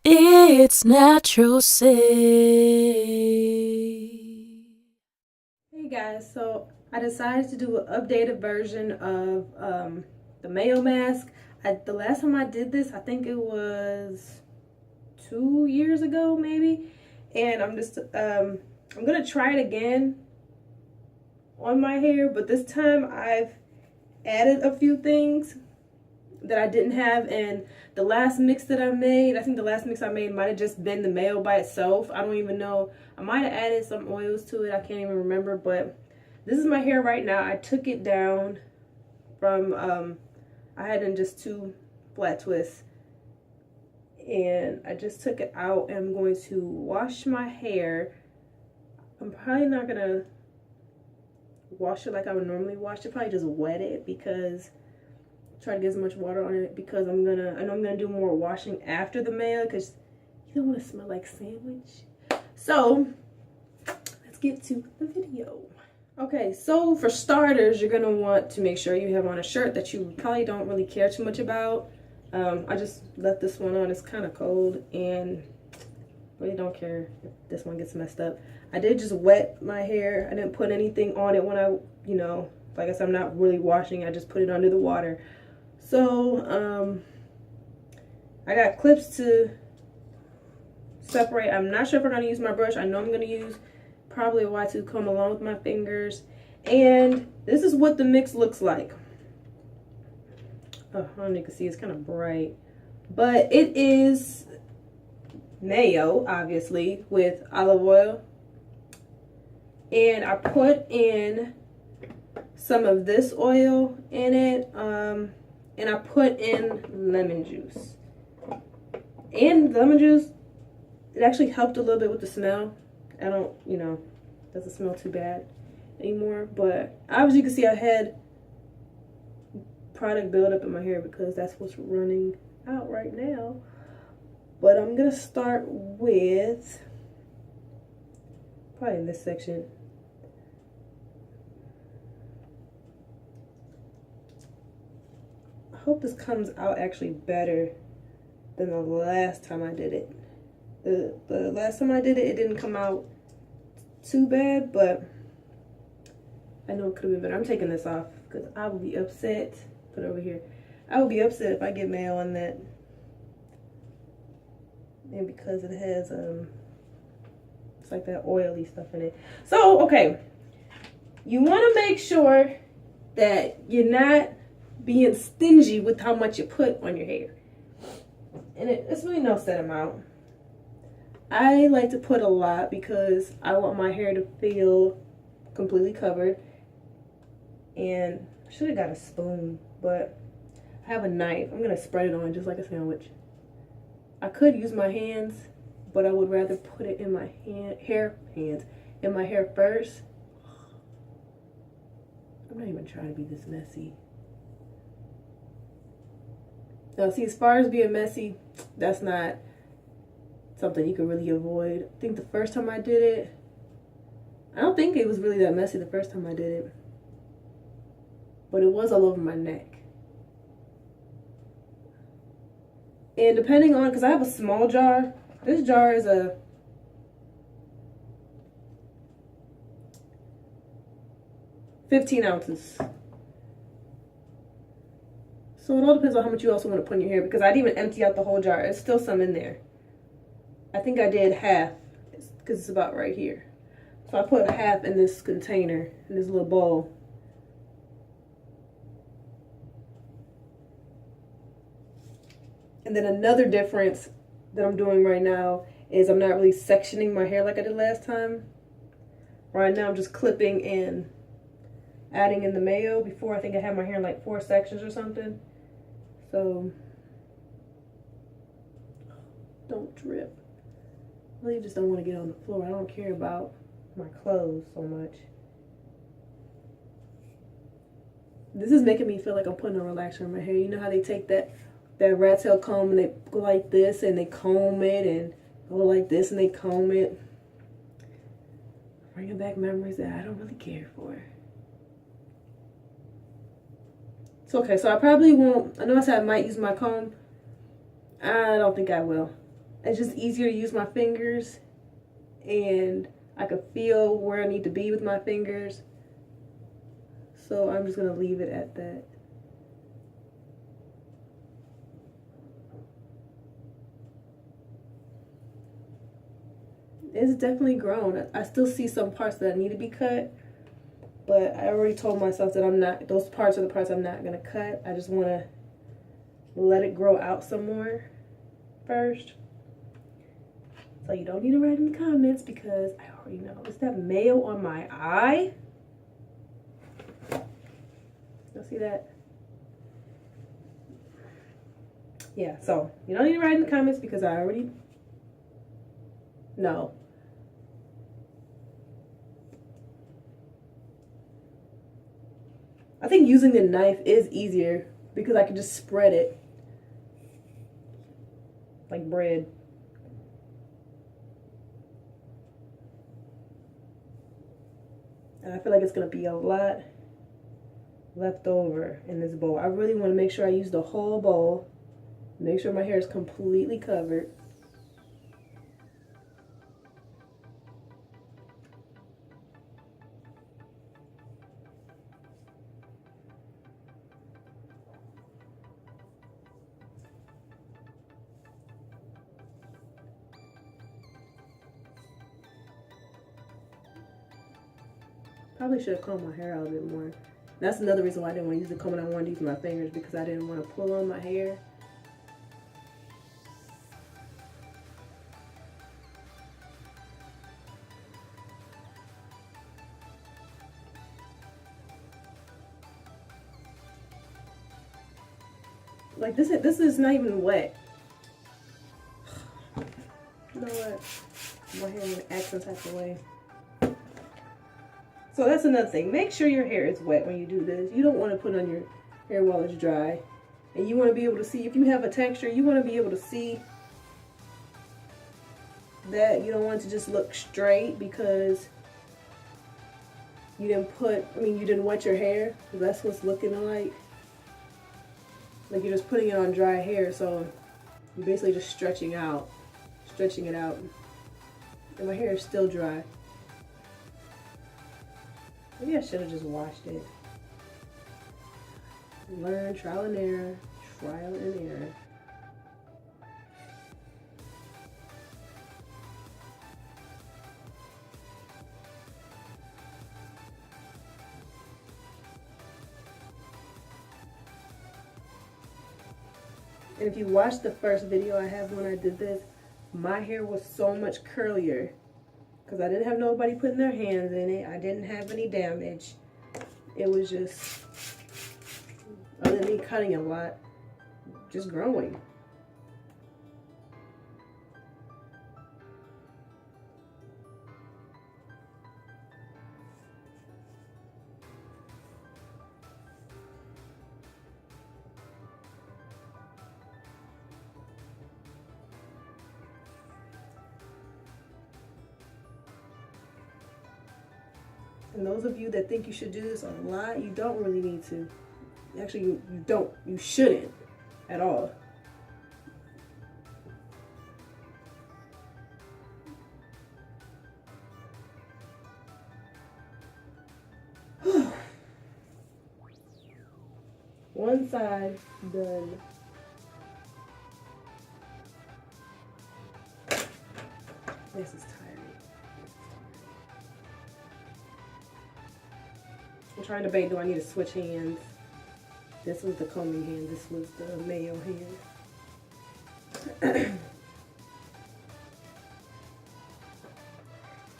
It's natural say. Hey guys, so I decided to do an updated version of the Mayo mask. The last time I did this, I think it was 2 years ago maybe, and I'm gonna try it again on my hair, but this time I've added a few things that I didn't have. And the last mix that I made, I think the last mix I made might have just been the Mayo by itself. I don't even know. I might have added some oils to it. I can't even remember. But this is my hair right now. I took it down from, I had in just 2 flat twists. And I just took it out, and I'm going to wash my hair. I'm probably not going to wash it like I would normally wash it. Probably just wet it, because try to get as much water on it, because I know I'm gonna do more washing after the Mayo, because you don't want to smell like sandwich. So let's get to the video. Okay, so for starters, you're gonna want to make sure you have on a shirt that you probably don't really care too much about. I just left this one on. It's kind of cold, and really don't care if this one gets messed up. I did just wet my hair. I didn't put anything on it when I, like I said, I'm not really washing. I just put it under the water. So, I got clips to separate. I'm not sure if I'm going to use my brush. I know I'm going to use probably a Y2 comb along with my fingers. And this is what the mix looks like. Oh, I don't know if you can see, it's kind of bright. But it is Mayo, obviously, with olive oil. And I put in some of this oil in it. And I put in lemon juice. And lemon juice, it actually helped a little bit with the smell. I don't, doesn't smell too bad anymore. But obviously you can see I had product buildup in my hair, because that's what's running out right now. But I'm going to start with, probably in this section. I hope this comes out actually better than the last time I did it. The last time I did it, it didn't come out too bad, but I know it could have been better. I'm taking this off because I will be upset. Put it over here. I will be upset if I get Mayo on that. And because it has, it's like that oily stuff in it. So, okay. You want to make sure that you're not being stingy with how much you put on your hair. And it's really no set amount. I like to put a lot because I want my hair to feel completely covered. And I should have got a spoon, but I have a knife. I'm going to spread it on just like a sandwich. I could use my hands, but I would rather put it in my in my hair first. I'm not even trying to be this messy. Now, see, as far as being messy, that's not something you can really avoid. I think the first time I did it, I don't think it was really that messy the first time I did it. But it was all over my neck. And depending on, because I have a small jar, this jar is a 15 ounces. So it all depends on how much you also want to put in your hair, because I didn't even empty out the whole jar. There's still some in there. I think I did half, because it's about right here. So I put half in this container, in this little bowl. And then another difference that I'm doing right now is I'm not really sectioning my hair like I did last time. Right now I'm just clipping and adding in the Mayo. Before, I think I had my hair in like 4 sections or something. So, don't drip. I really just don't want to get on the floor. I don't care about my clothes so much. This is making me feel like I'm putting a relaxer in my hair. You know how they take that rat tail comb and they go like this and they comb it, and go like this and they comb it. Bringing back memories that I don't really care for. It's okay, so I probably won't, I know I said I might use my comb. I don't think I will. it's just easier to use my fingers, and I can feel where I need to be with my fingers. So I'm just gonna leave it at that. It's definitely grown. I still see some parts that need to be cut, but I already told myself that I'm not, those parts are the parts I'm not gonna cut. I just wanna let it grow out some more first. So you don't need to write in the comments because I already know. Is that Mayo on my eye? You'll see that? Yeah, so you don't need to write in the comments because I already know. I think using the knife is easier because I can just spread it like bread. And I feel like it's gonna be a lot left over in this bowl. I really want to make sure I use the whole bowl. Make sure my hair is completely covered. Probably should have combed my hair out a bit more. That's another reason why I didn't want to use the comb and I wanted to use my fingers, because I didn't want to pull on my hair. Like this is not even wet. You know what? My hair would act some type of way. So that's another thing. Make sure your hair is wet when you do this. You don't want to put on your hair while it's dry. And you want to be able to see, if you have a texture, you want to be able to see that. You don't want it to just look straight because you didn't wet your hair. That's what's looking like. Like you're just putting it on dry hair, so you're basically just stretching it out. And my hair is still dry. Maybe I should have just washed it. Learn, trial and error. And if you watched the first video I have when I did this, my hair was so much curlier because I didn't have nobody putting their hands in it. I didn't have any damage. It was just, other than me cutting a lot, just growing. And those of you that think you should do this a lot, you don't really need to. Actually, you don't. You shouldn't at all. One side done. This is tiring. I'm trying to debate, do I need to switch hands? This was the combing hand, this was the Mayo hand.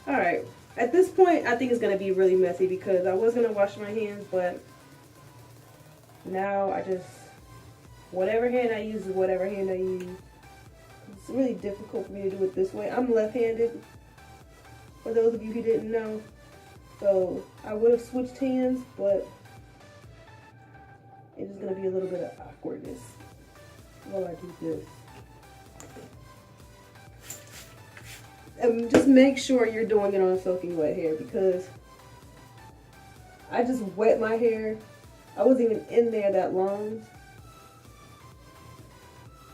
Alright, at this point I think it's going to be really messy because I was going to wash my hands, but now I just, whatever hand I use is whatever hand I use. It's really difficult for me to do it this way. I'm left-handed, for those of you who didn't know. So I would have switched hands, but it's just going to be a little bit of awkwardness while I do this. And just make sure you're doing it on soaking wet hair, because I just wet my hair. I wasn't even in there that long.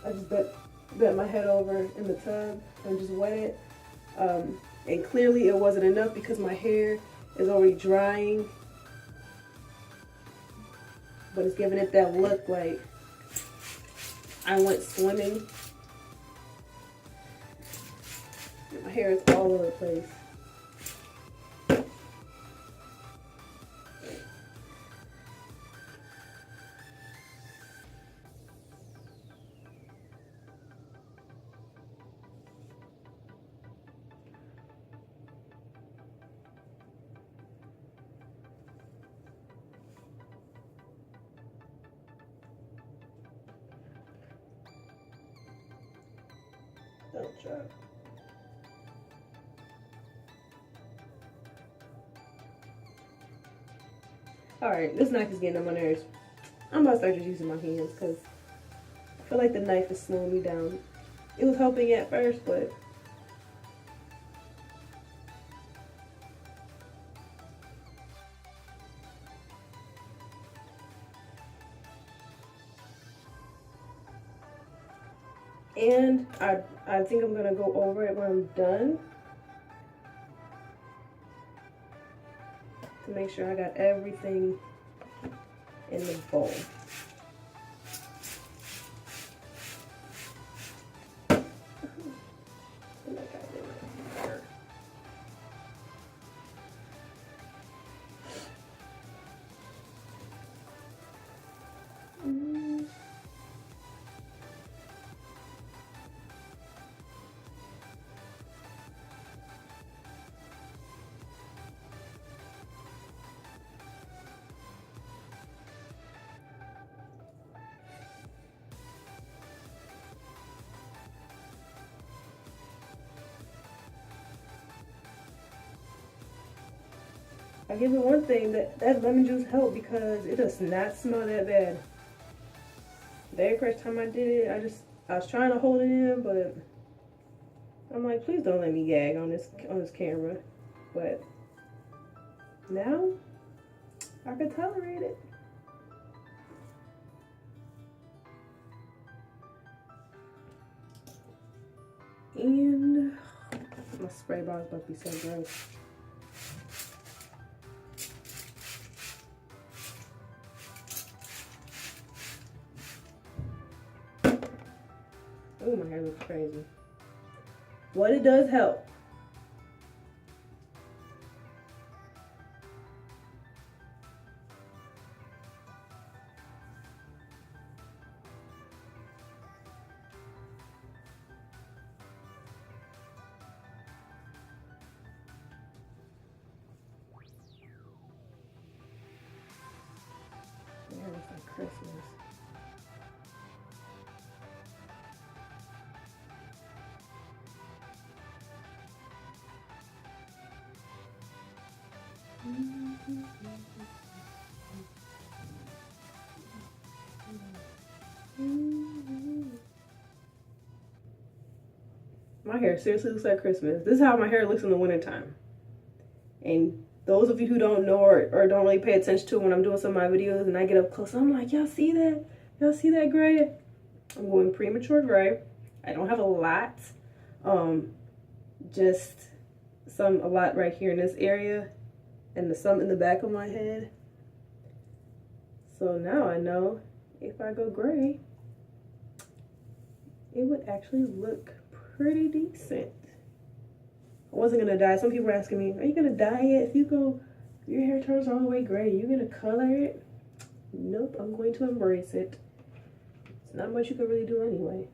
I just bent my head over in the tub and just wet it. And clearly it wasn't enough because my hair is already drying. But it's giving it that look like I went swimming. My hair is all over the place. Don't drop. Alright, this knife is getting on my nerves. I'm about to start just using my hands because I feel like the knife is slowing me down. It was helping at first, but and I think I'm gonna go over it when I'm done to make sure I got everything in the bowl. I give it one thing, that lemon juice helped because it does not smell that bad. The very first time I did it, I was trying to hold it in, but I'm like, please don't let me gag on this camera. But now I can tolerate it. And my spray bottle is about to be so gross. Oh, my hair looks crazy. But it does help. My hair looks like Christmas. My hair seriously looks like Christmas. This is how my hair looks in the wintertime. And those of you who don't know or don't really pay attention to it when I'm doing some of my videos and I get up close, I'm like, y'all see that? Y'all see that gray? I'm going premature gray. I don't have a lot. Just a lot right here in this area and some in the back of my head. So now I know if I go gray, it would actually look pretty decent. I wasn't gonna dye. Some people were asking me, are you gonna dye it? If your hair turns all the way gray, you're gonna color it? Nope, I'm going to embrace it. It's not much you can really do anyway.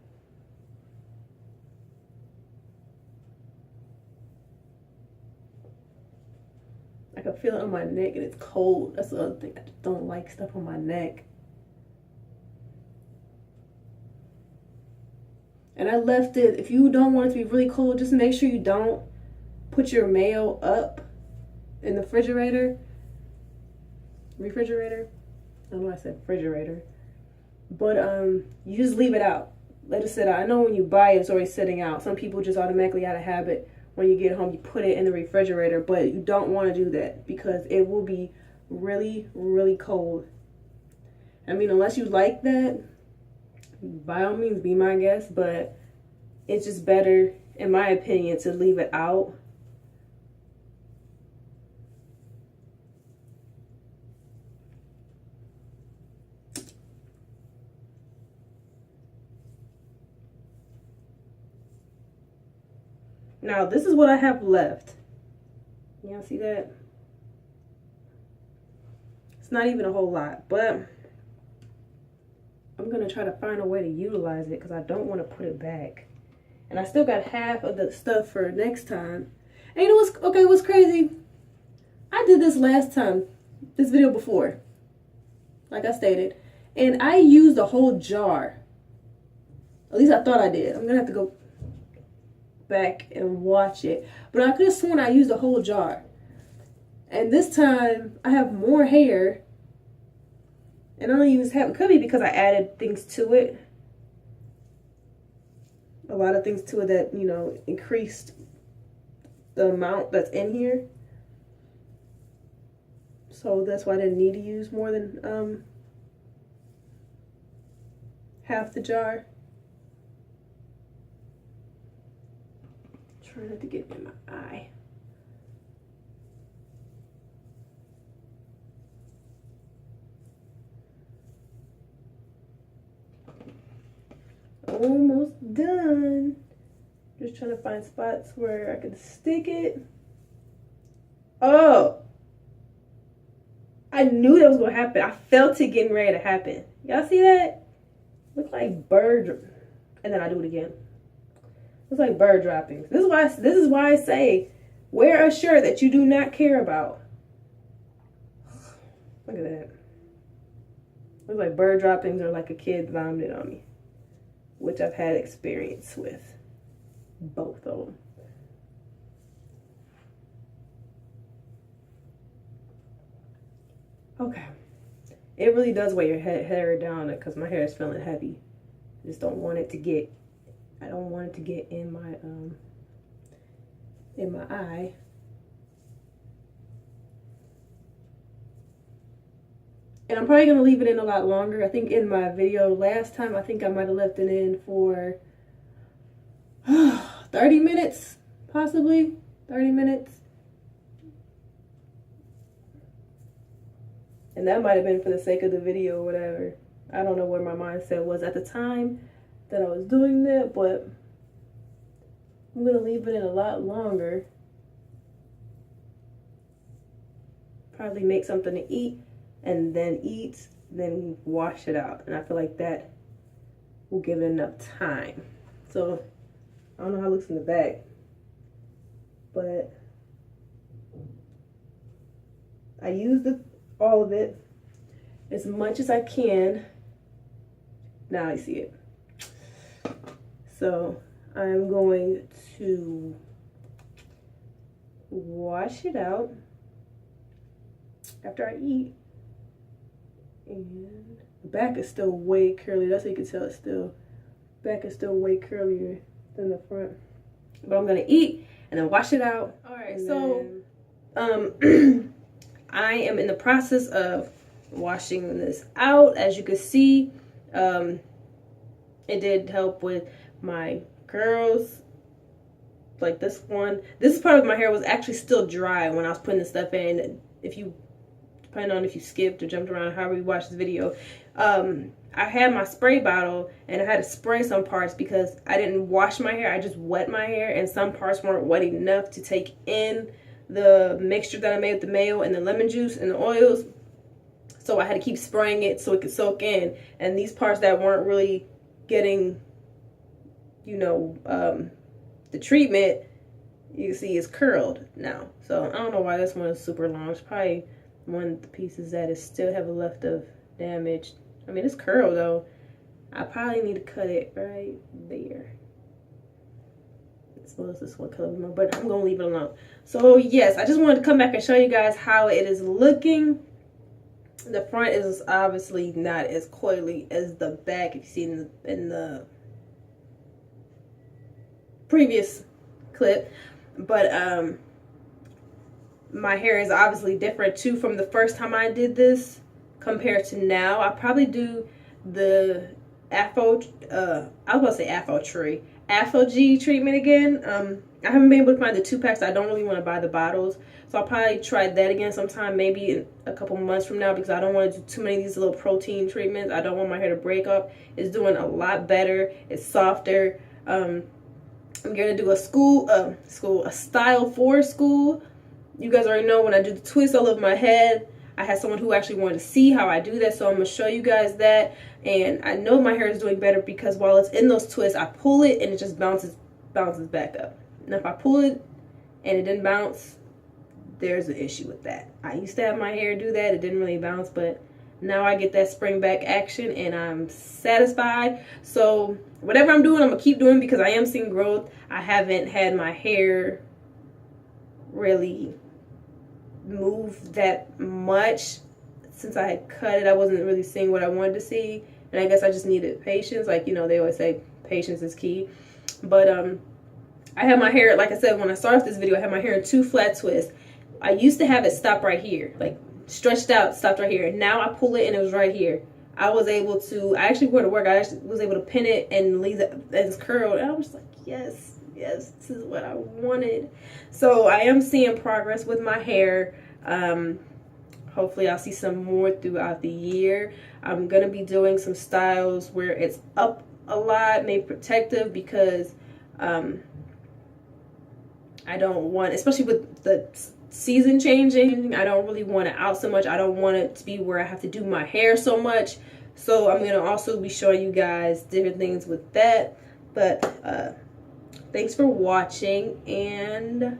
I can feel it on my neck and it's cold. That's the other thing. I just don't like stuff on my neck. And I left it, if you don't want it to be really cold, just make sure you don't put your Mayo up in the refrigerator. I don't know why I said refrigerator. But you just leave it out. Let it sit out. I know when you buy it, it's already sitting out. Some people just automatically out of habit, when you get home, you put it in the refrigerator. But you don't want to do that because it will be really, really cold. I mean, unless you like that, by all means, be my guest. But it's just better, in my opinion, to leave it out. Now, this is what I have left. Y'all see that? It's not even a whole lot, but I'm going to try to find a way to utilize it because I don't want to put it back. And I still got half of the stuff for next time. And you know what's, okay, what's crazy? I did this last time, this video before, like I stated, and I used a whole jar. At least I thought I did. I'm going to have to go back and watch it. But I could have sworn I used a whole jar. And this time I have more hair. And I don't use half. It could be because I added things to it. A lot of things to it that, you know, increased the amount that's in here. So that's why I didn't need to use more than half the jar. Trying not to get in my eye. Almost done. Just trying to find spots where I can stick it. Oh! I knew that was going to happen. I felt it getting ready to happen. Y'all see that? Looks like bird. And then I do it again. It's like bird droppings. This is why I say, wear a shirt that you do not care about. Look at that. Looks like bird droppings or like a kid vomited on me, which I've had experience with both of them. Okay. It really does weigh your hair down because my hair is feeling heavy. I just don't want it to get, I don't want it to get in my eye. And I'm probably gonna leave it in a lot longer. I think in my video last time, I think I might have left it in for 30 minutes, possibly 30 minutes. And that might have been for the sake of the video or whatever. I don't know where my mindset was at the time that I was doing that, but I'm gonna leave it in a lot longer. Probably make something to eat and then eat, then wash it out. And I feel like that will give it enough time. So I don't know how it looks in the back, but I used all of it as much as I can. Now I see it. So I'm going to wash it out after I eat. And the back is still way curly. That's how you can tell it's still, back is still way curlier than the front. But I'm gonna eat and then wash it out. All right, so I am in the process of washing this out. As you can see, it did help with my curls. Like this one, this part of my hair was actually still dry when I was putting this stuff in. If you, depending on if you skipped or jumped around, however you watched this video, I had my spray bottle and I had to spray some parts because I didn't wash my hair. I just wet my hair, and some parts weren't wet enough to take in the mixture that I made with the mayo and the lemon juice and the oils. So I had to keep spraying it so it could soak in. And these parts that weren't really getting, you know, the treatment, you can see is curled now. So I don't know why this one is super long. It's probably one of the pieces that is still have a left of damage. I mean, it's curled though. I probably need to cut it right there. I suppose this one color more, but I'm gonna leave it alone. So yes, I just wanted to come back and show you guys how it is looking. The front is obviously not as coily as the back, if you see in the previous clip, but my hair is obviously different too from the first time I did this compared to now. I probably do the afro, I was about to say afro tree, G treatment again. I haven't been able to find the 2-packs. I don't really want to buy the bottles, so I'll probably try that again sometime, maybe in a couple months from now, because I don't want to do too many of these little protein treatments. I don't want my hair to break up. It's doing a lot better. It's softer. I'm gonna do a style for school. You guys already know when I do the twist all over my head, I had someone who actually wanted to see how I do that, so I'm gonna show you guys that. And I know my hair is doing better because while it's in those twists, I pull it and it just bounces back up. Now if I pull it and it didn't bounce, there's an issue with that. I used to have my hair do that. It didn't really bounce, but now I get that spring back action and I'm satisfied. So whatever I'm doing, I'm gonna keep doing because I am seeing growth. I haven't had my hair really move that much since I had cut it. I wasn't really seeing what I wanted to see, and I guess I just needed patience. Like, you know, they always say patience is key. But I have my hair, like I said, when I started this video, I had my hair in 2 flat twists. I used to have it stop right here, like stretched out, stopped right here, and now I pull it and it was right here. I was able to, I actually went to work, I actually was able to pin it and leave it as curled, and I was like, yes, this is what I wanted. So I am seeing progress with my hair. Hopefully I'll see some more throughout the year. I'm gonna be doing some styles where it's up a lot, maybe protective, because I don't want, especially with the season changing, I don't really want it out so much. I don't want it to be where I have to do my hair so much. So I'm gonna also be showing you guys different things with that. But thanks for watching, and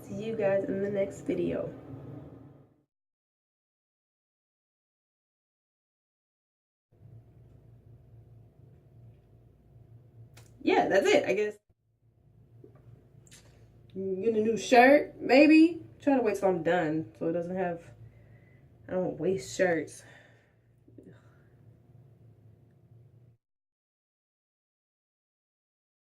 see you guys in the next video. Yeah, that's it, I guess. Get a new shirt, maybe. Try to wait till I'm done so it doesn't have, I don't waste shirts.